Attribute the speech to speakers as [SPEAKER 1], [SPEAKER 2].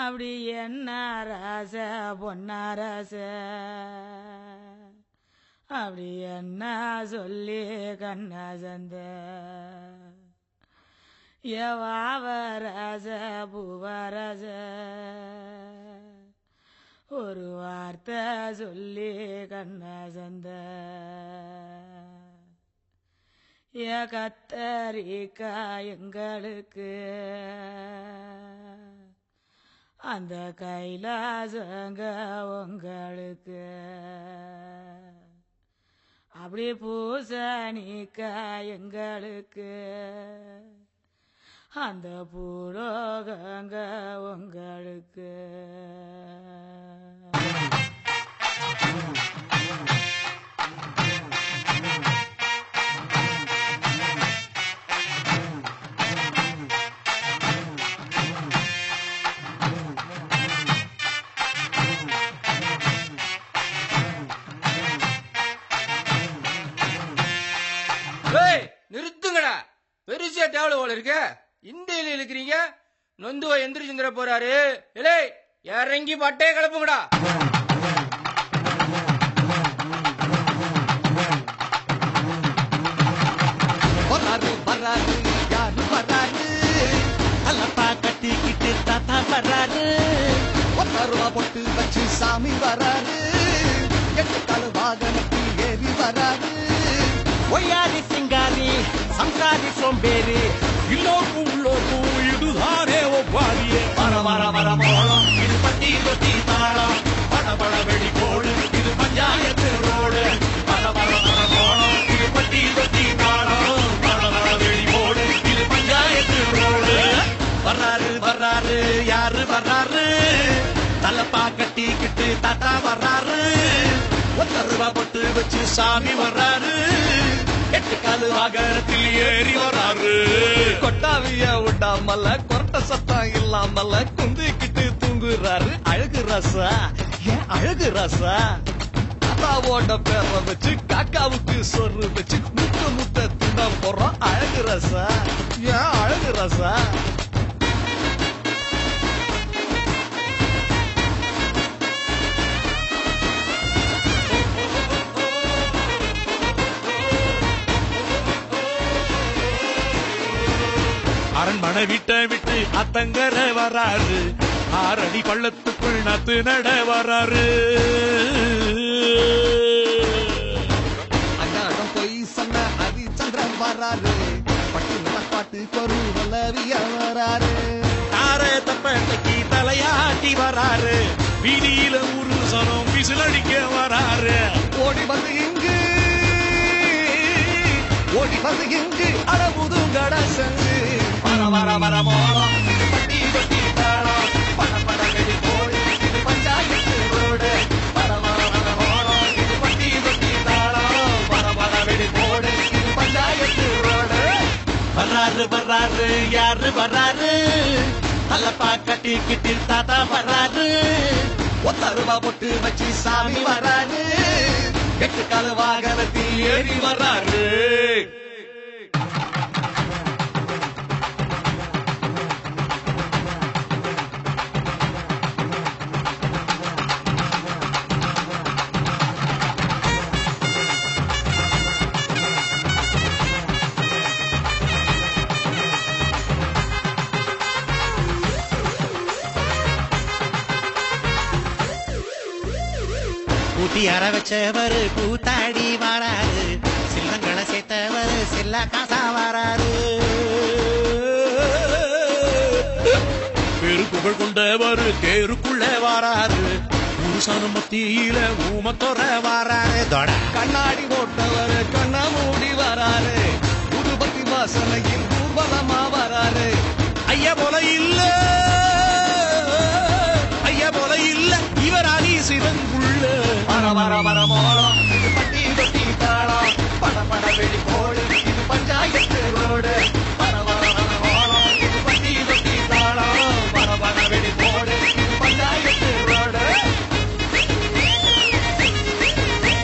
[SPEAKER 1] அப்படி என்ன ராச பொன்னாரச அப்படி என்ன சொல்லி கண்ணசந்த வாவரச பூவரச ஒரு வார்த்தை சொல்லி கண்ணசந்த கத்தரிக்கா எங்களுக்கு அந்த கைலாசங்க உங்களுக்கு அப்படி பூசணிக்கா எங்களுக்கு அந்த பூலோகங்க உங்களுக்கு
[SPEAKER 2] நிறுத்துங்கடா. பெருசா டேவல போல இருக்க. இந்தியில இருக்கிறீங்க. நொந்துவ எந்திரிச்சுந்திர போறாரு. இலே இறங்கி பட்டைய கிளப்புங்கடா.
[SPEAKER 3] வராரு வராரு யாரு வராரு அல்லப்பா கட்டிக்கிட்டு தாத்தா வராரு ஒத்தருவா பொட்டு வச்சு சாமி வராரு எட்டு கால வாகனத்தில் ஏறி வராரு ஒய்யாரி சிங்காரி சம்சாரி சோம்பேறி
[SPEAKER 4] இல்லோக்கும் உள்ளோக்கும் இதுதானே ஒவ்வாரியே
[SPEAKER 3] வர வர வர மோளம் இது பட்டி தொட்டி தாளம் பட பட வெடி கோடு இது பஞ்சாயத்து ரோடு வர வர வர மோளம் இது பட்டி தொட்டி தாளம் பட பட வெடி கோடு இது பஞ்சாயத்து ரோடு வர்றாரு வர்றாரு யாரு வர்றாரு தலப்பா கட்டிக்கிட்டு தாத்தா வர்றாரு ஒத்தருவா பொட்டு வச்சு சாமி வர்றாரு எட்டு காலு வாகனத்தில் ஏறி வர்றாரு கொட்டாவிய விடாமல கொரட்ட சத்தம் இல்லாமல குந்திக்கிட்டு தூங்குறாரு அழகு ராசா ஏன் அழகு ராசா தாத்தாவோட பேரை வச்சு காக்காவுக்கு சொரு வச்சு முட்டை முட்டை தின்ன போறோம் அழகு ராசா ஏன் அழகு ராசா அரண்மனை விட்ட விட்டு அத்தங்கர வராரு ஆரணி பள்ளத்துக்குள் நத்து நட வராரு அங்காடம் போய் சொன்ன ஹரிச்சந்திரன் வராரு பட்டு பாட்டு கொரு வல்லவிய வராரு தாரே தப்பட்டைக்கு தலையாட்டி வராரு வீதியில ஒரு சனம் விசிலடிக்க வராரு ஓடி வந்து இங்கு அடமுதுங்கட செஞ்சு வர வர வர மோளம் இது பட்டி தொட்டி தாளம் பட பட வெடி கோடு இது பஞ்சாயத்து ரோடு வர வர வர மோளம் இது பட்டி தொட்டி தாளம் பட பட வெடி கோடு இது பஞ்சாயத்து ரோடு வர்றாரு வர்றாரு யாரு வர்றாரு தலப்பா கட்டிக்கிட்டு தாத்தா வர்றாரு ஒத்தருவா பொட்டு வச்சு சாமி வர்றாரு எட்டு கால வாகனத்தில் ஏறி வர்றாரு
[SPEAKER 5] கூட்டி அற வச்சவரு கூத்தாடி வராரு சில்லங்களை சேர்த்தவரு சில்ல காசா வராரு
[SPEAKER 4] பெரு புகழ் கொண்டவரு தேருக்குள்ள வராரு புருஷனு மத்தியில ஊமத்தொர வராரு தொட
[SPEAKER 3] கண்ணாடி போட்டவரு கண்ண மூடி வராரு புதுபத்தி வாசனையில் ஊர்வலமா வராரு
[SPEAKER 4] ஐயா போல இல்ல